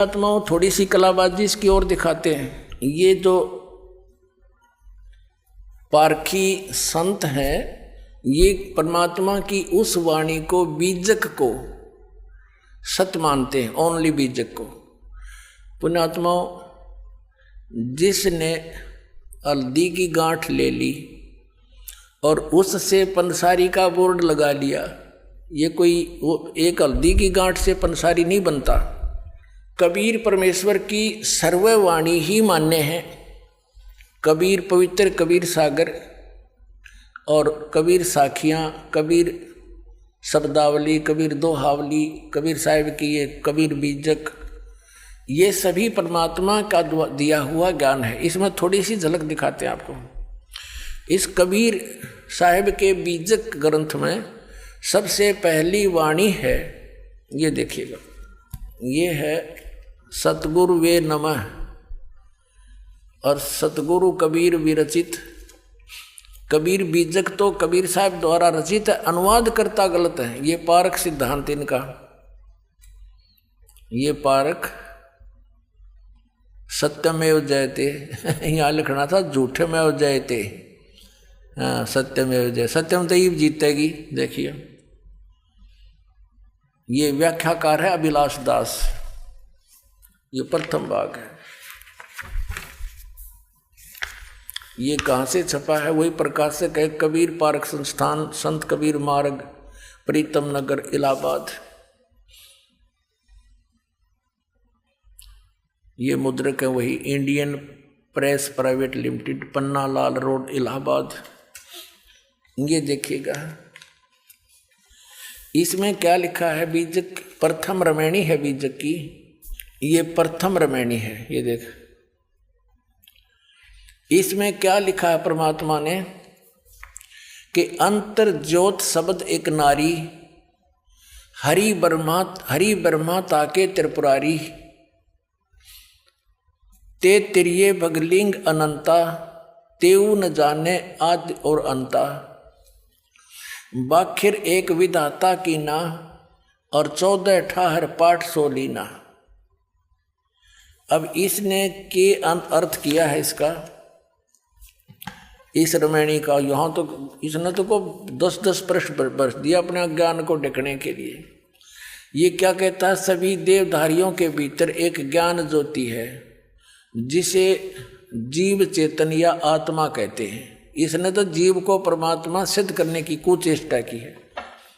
आत्माओं थोड़ी सी कलाबाजी इसकी ओर दिखाते हैं। ये जो पारखी संत हैं ये परमात्मा की उस वाणी को, बीजक को सत्य मानते हैं, ओनली बीजक को। पुण्यात्माओं, जिसने हल्दी की गांठ ले ली और उससे पंसारी का बोर्ड लगा लिया, ये कोई एक हल्दी की गांठ से पंसारी नहीं बनता। कबीर परमेश्वर की सर्ववाणी ही मान्य है। कबीर पवित्र, कबीर सागर और कबीर साखियाँ, कबीर शब्दावली, कबीर दोहावली, कबीर साहिब की ये कबीर बीजक, ये सभी परमात्मा का दिया हुआ ज्ञान है। इसमें थोड़ी सी झलक दिखाते हैं आपको। इस कबीर साहिब के बीजक ग्रंथ में सबसे पहली वाणी है, ये देखिएगा, ये है सतगुरु वे नमः और सतगुरु कबीर विरचित। कबीर बीजक तो कबीर साहब द्वारा रचित है, अनुवाद करता गलत है। ये पारक सिद्धांत इनका, ये पारक सत्यमेव जयते यहाँ लिखना था झूठमेव जयते। हाँ, सत्यमेव जय, सत्यम तो ही जीतेगी। देखिए ये व्याख्याकार है अभिलाष दास, ये प्रथम भाग है। ये कहाँ से छपा है? वही प्रकाशक है, कबीर पारक संस्थान, संत कबीर मार्ग, प्रीतम नगर, इलाहाबाद। ये मुद्रक है वही, Indian press private limited, Panna Lal road, Allahabad. ये देखिएगा इसमें क्या लिखा है। बीजक प्रथम रमैणी है बीजक की, ये प्रथम रमैणी है। ये देख, इसमें क्या लिखा है परमात्मा ने कि अंतर ज्योत शब्द एक नारी, हरि ब्रह्मा ताके त्रिपुरारी, ते तिरिये भगलिंग अनंता, तेऊ न जाने आदि और अंता, बाखिर एक विधाता की ना, और 14 ठाहर पाठ सोलीना। अब इसने के अर्थ किया है इसका, इस रमैणी का। यहाँ तो इसने तो को 10-10 प्रश्न बरस दिया अपने ज्ञान को ढकने के लिए। ये क्या कहता है? सभी देवधारियों के भीतर एक ज्ञान ज्योति है जिसे जीव चेतन या आत्मा कहते हैं। इसने तो जीव को परमात्मा सिद्ध करने की कुचेष्टा की है।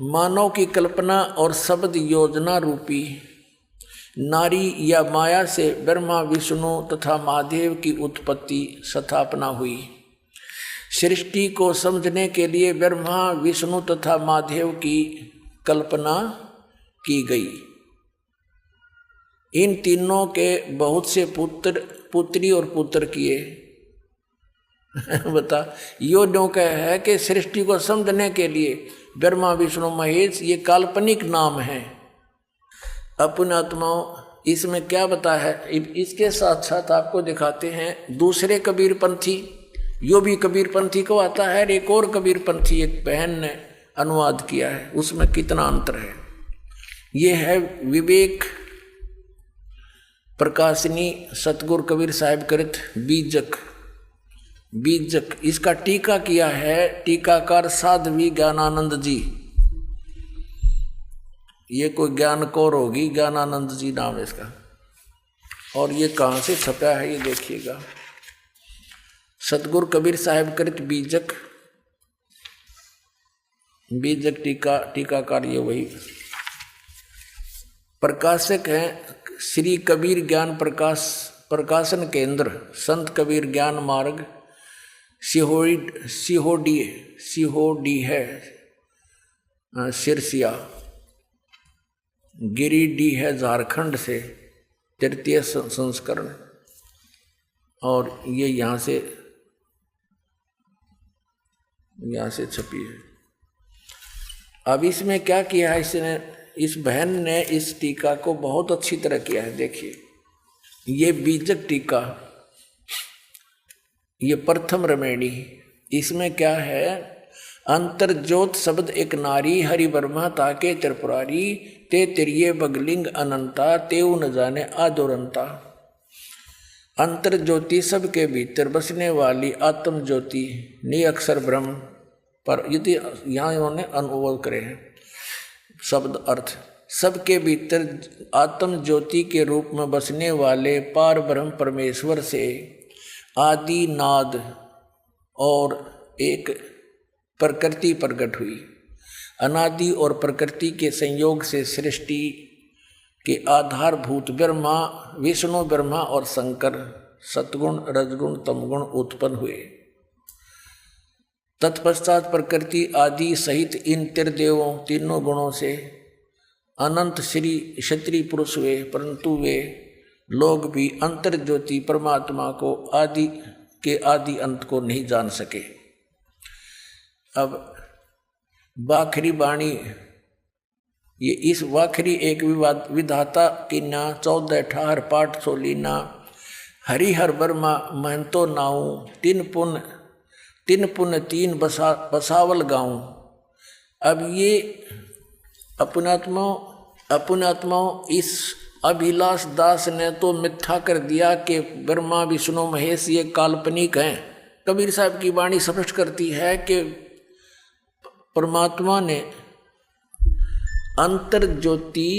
मानव की कल्पना और शब्द योजना रूपी नारी या माया से ब्रह्मा, विष्णु तथा महादेव की उत्पत्ति स्थापना हुई। सृष्टि को समझने के लिए ब्रह्मा, विष्णु तथा महादेव की कल्पना की गई। इन तीनों के बहुत से पुत्र, पुत्री और पुत्र किए। बता, यो ड्यों कह है कि सृष्टि को समझने के लिए ब्रह्मा, विष्णु, महेश ये काल्पनिक नाम हैं। अपने आत्माओं, इसमें क्या बता है? इसके साथ साथ आपको दिखाते हैं दूसरे कबीरपंथी। यो भी कबीरपंथी को आता है, एक और कबीरपंथी एक बहन ने अनुवाद किया है, उसमें कितना अंतर है। ये है विवेक प्रकाशिनी सतगुरु कबीर साहिब कृत बीजक। बीजक इसका टीका किया है टीकाकार साध्वी ज्ञानानंद जी। ये कोई ज्ञान कौर होगी, ज्ञानानंद जी नाम है इसका। और ये कहाँ से छपा है ये देखिएगा, सतगुरु कबीर साहिब कृत बीजक, बीजक टीकाकार ये वही। प्रकाशक हैं श्री कबीर ज्ञान प्रकाशन केंद्र, संत कबीर ज्ञान मार्ग, सिहोडी है सिरसिया, गिरिडीह है झारखंड से, तृतीय संस्करण। और ये यहाँ से छपी है। अब इसमें क्या किया है इसने, इस बहन ने इस टीका को बहुत अच्छी तरह किया है। देखिए ये बीजक टीका, ये प्रथम रमैणी। इसमें क्या है, अंतर ज्योत शब्द एक नारी, हरि ब्रह्मा ताके त्रिपुरारी, ते तिरिये बगलिंग अनंता, तेऊ न जाने आदोरंता। अंतर ज्योति सबके भीतर बसने वाली आत्म ज्योति नि अक्षर ब्रह्म पर, यदि यहाँ इन्होंने अनुवाद करे हैं शब्द अर्थ, सबके भीतर आत्म ज्योति के रूप में बसने वाले पार ब्रह्म परमेश्वर से आदि नाद और एक प्रकृति प्रकट हुई। अनादि और प्रकृति के संयोग से सृष्टि के आधारभूत ब्रह्मा, विष्णु ब्रह्मा और शंकर सतगुण रजगुण तमगुण उत्पन्न हुए। तत्पश्चात प्रकृति आदि सहित इन त्रिदेवों तीनों गुणों से अनंत श्री क्षत्रिय पुरुष हुए, परंतु वे लोग भी अंतर ज्योति परमात्मा को आदि के आदि अंत को नहीं जान सके। अब वाखरी वाणी, ये इस वाखरी एक विधाता की ना 14 ठाहर पाठ सोलीना, हरिहर वर्मा महंतो नाऊ, तीन पुन तीन बसावल गाऊं। अब ये अपनात्माओं इस अभिलाष दास ने तो मिथ्या कर दिया कि ब्रह्मा विष्णु महेश ये काल्पनिक हैं। कबीर साहब की वाणी स्पष्ट करती है कि परमात्मा ने अंतर ज्योति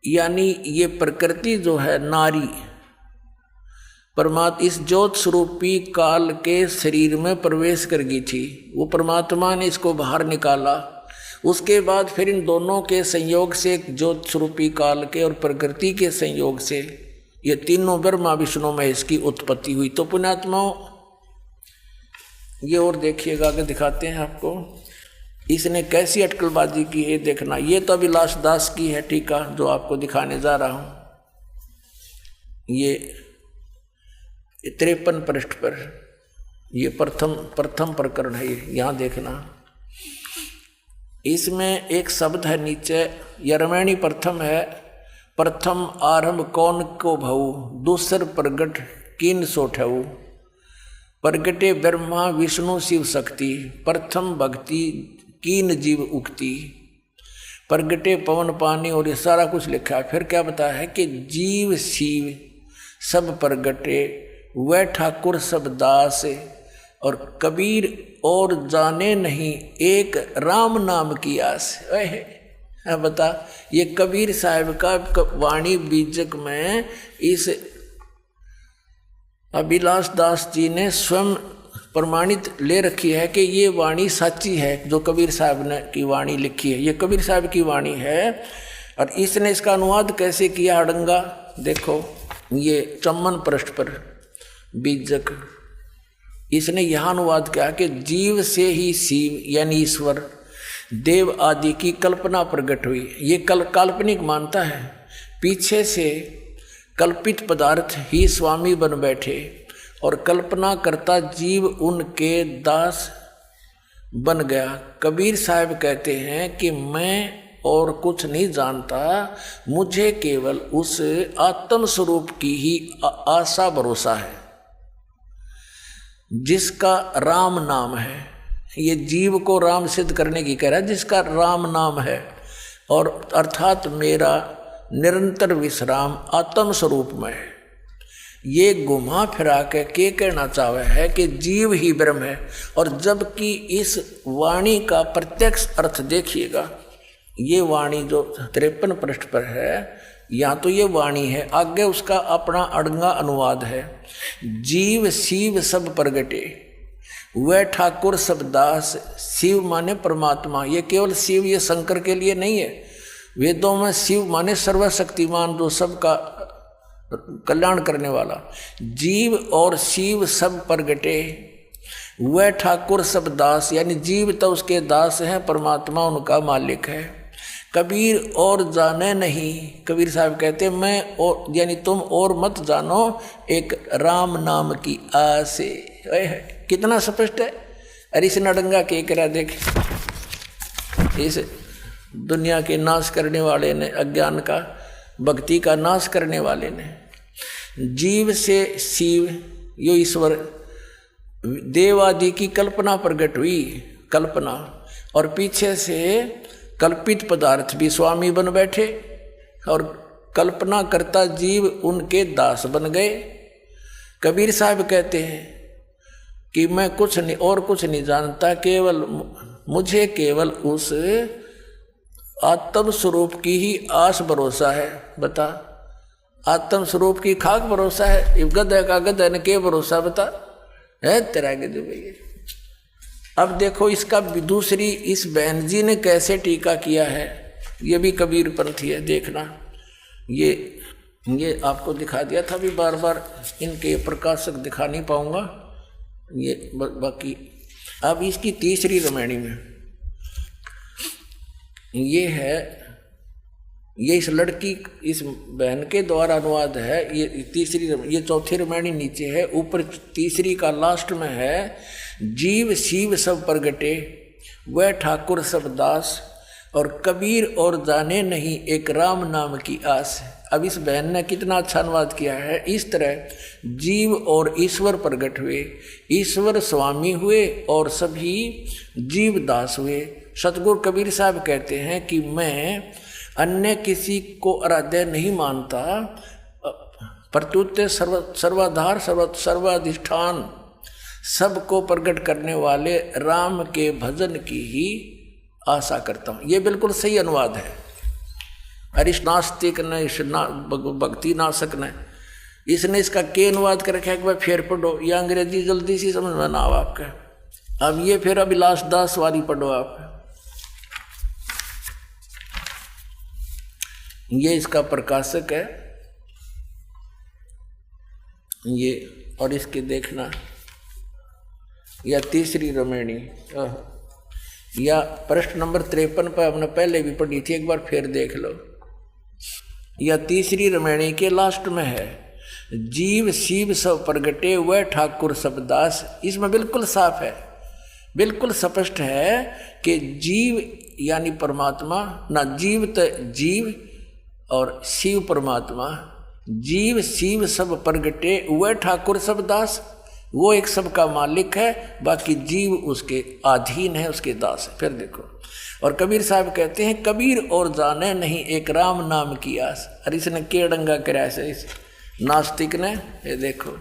यानी ये प्रकृति जो है नारी, परमात्मा इस ज्योत स्वरूपी काल के शरीर में प्रवेश कर गई थी। वो परमात्मा ने इसको बाहर निकाला। उसके बाद फिर इन दोनों के संयोग से ज्योत स्वरूपी काल के और प्रकृति के संयोग से ये तीनों ब्रह्मा विष्णु महेश की उत्पत्ति हुई। तो पुण्यात्माओं ये और देखिएगा कि दिखाते हैं आपको इसने कैसी अटकलबाजी की है। देखना, ये तो अभिलाष दास की है टीका जो आपको दिखाने जा रहा हूं। ये 53 पृष्ठ पर ये प्रथम प्रकरण है। यहाँ देखना, इसमें एक शब्द है नीचे, यरमैणी प्रथम है। प्रथम आरंभ कौन को भऊ, दूसर प्रगट किन सोठऊ। प्रगटे ब्रह्मा विष्णु शिव शक्ति, प्रथम भक्ति कीन जीव उक्ति। प्रगटे पवन पानी, और ये सारा कुछ लिखा है। फिर क्या बताया है कि जीव शिव सब प्रगटे, वह ठाकुर सब दास, और कबीर और जाने नहीं एक राम नाम की आस। बता, ये कबीर साहब का वाणी बीजक में इस अभिलाष दास जी ने स्वयं प्रमाणित ले रखी है कि ये वाणी सच्ची है। जो कबीर साहब ने की वाणी लिखी है, ये कबीर साहब की वाणी है। और इसने इसका अनुवाद कैसे किया अड़ंगा, देखो ये 54 पृष्ठ पर बीजक, इसने यहाँ अनुवाद किया कि जीव से ही शिव यानी ईश्वर देव आदि की कल्पना प्रकट हुई। ये काल्पनिक मानता है, पीछे से कल्पित पदार्थ ही स्वामी बन बैठे और कल्पना करता जीव उनके दास बन गया। कबीर साहब कहते हैं कि मैं और कुछ नहीं जानता, मुझे केवल उस आत्म स्वरूप की ही आशा भरोसा है जिसका राम नाम है। ये जीव को राम सिद्ध करने की कह रहा है, जिसका राम नाम है, और अर्थात मेरा निरंतर विश्राम आत्म स्वरूप में है। ये घुमा फिरा के कहना चाहे है कि जीव ही ब्रह्म है। और जबकि इस वाणी का प्रत्यक्ष अर्थ देखिएगा, ये वाणी जो 53 पृष्ठ पर है, यहाँ तो ये वाणी है, आगे उसका अपना अड़ंगा अनुवाद है। जीव शिव सब प्रगटे, वह ठाकुर सब दास। शिव माने परमात्मा, ये केवल शिव ये शंकर के लिए नहीं है। वेदों में शिव माने सर्वशक्तिमान, जो सबका कल्याण करने वाला। जीव और शिव सब प्रगटे, वह ठाकुर सब दास, यानी जीव तो उसके दास हैं, परमात्मा उनका मालिक है। कबीर और जाने नहीं, कबीर साहब कहते मैं और यानी तुम और मत जानो एक राम नाम की आसे। कितना स्पष्ट है। अरे इस नडंगा के करा देख, इस दुनिया के नाश करने वाले ने, अज्ञान का भक्ति का नाश करने वाले ने, जीव से शिव यो ईश्वर देव आदि की कल्पना प्रकट हुई, कल्पना, और पीछे से कल्पित पदार्थ भी स्वामी बन बैठे और कल्पना करता जीव उनके दास बन गए। कबीर साहब कहते हैं कि मैं कुछ नहीं और कुछ नहीं जानता, केवल मुझे केवल उस आत्म स्वरूप की ही आस भरोसा है। बता, आत्म स्वरूप की खाक भरोसा है, गधा का गधा ने के भरोसा बता है तेरा गधे भैया। अब देखो इसका दूसरी, इस बहन जी ने कैसे टीका किया है, ये भी कबीर पंथी है, देखना। ये आपको दिखा दिया था भी, बार बार इनके प्रकाशक दिखा नहीं पाऊंगा ये बाकी। अब इसकी तीसरी रामायणी में ये है, ये इस लड़की, इस बहन के द्वारा अनुवाद है। ये तीसरी, ये चौथी रामायणी नीचे है, ऊपर तीसरी का लास्ट में है, जीव शिव सब प्रगटे वह ठाकुर सब दास, और कबीर और जाने नहीं एक राम नाम की आस। अब इस बहन ने कितना अच्छा अनुवाद किया है। इस तरह जीव और ईश्वर प्रकट हुए, ईश्वर स्वामी हुए और सभी जीव दास हुए। सतगुरु कबीर साहब कहते हैं कि मैं अन्य किसी को आराध्य नहीं मानता, प्रत्युत सर्वाधार सर्वाधिष्ठान सबको प्रकट करने वाले राम के भजन की ही आशा करता हूँ। ये बिल्कुल सही अनुवाद है। और इस नास्तिक ने, इस भक्ति नाशक ने, इसने इसका के अनुवाद कर रखा है कि भाई फिर पढ़ो, ये अंग्रेजी जल्दी सी समझ में ना आओ आपका। अब ये फिर अभिलाष दास वाली पढ़ो आप, ये इसका प्रकाशक है ये। और इसके देखना, या तीसरी रामायणी, या प्रश्न नंबर 53 पर हमने पहले भी पढ़ी थी, एक बार फिर देख लो। या तीसरी रामायणी के लास्ट में है, जीव शिव सब प्रगटे वह ठाकुर सब दास। इसमें बिल्कुल साफ है, बिल्कुल स्पष्ट है कि जीव यानी परमात्मा ना, जीव तो जीव और शिव परमात्मा, जीव शिव सब प्रगटे वह ठाकुर सब दास। वो एक सबका मालिक है, बाकी जीव उसके अधीन है, उसके दास है। फिर देखो, और कबीर साहब कहते हैं कबीर और जाने नहीं एक राम नाम की आस। और इसने के डंगा कराया से इस नास्तिक ने, ये देखो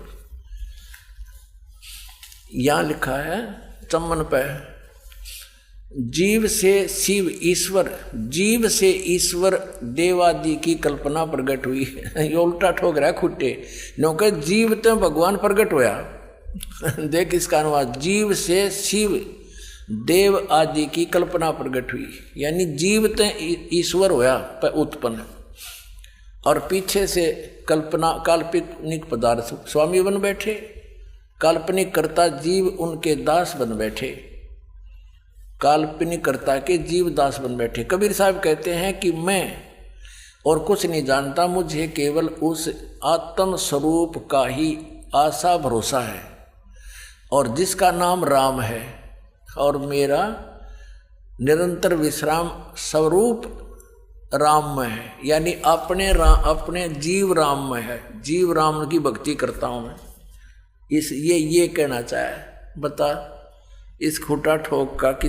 यहाँ लिखा है चम्मन पे, जीव से शिव ईश्वर, जीव से ईश्वर देवादि की कल्पना प्रकट हुई। ये उल्टा ठोक रहा है खुट्टे, क्योंकि जीव तो भगवान प्रकट होया। देख इसका अनुवाद, जीव से शिव देव आदि की कल्पना प्रकट हुई, यानी जीव तो ईश्वर होया उत्पन्न, और पीछे से कल्पना काल्पनिक पदार्थ स्वामी बन बैठे, काल्पनिक कर्ता जीव उनके दास बन बैठे, काल्पनिक कर्ता के जीव दास बन बैठे। कबीर साहब कहते हैं कि मैं और कुछ नहीं जानता, मुझे केवल उस आत्म स्वरूप का ही आशा भरोसा है, और जिसका नाम राम है, और मेरा निरंतर विश्राम स्वरूप राम में है, यानी अपने जीव राम में है, जीव राम की भक्ति करता हूँ मैं। ये कहना चाहे, बता इस खूटा ठोक का कि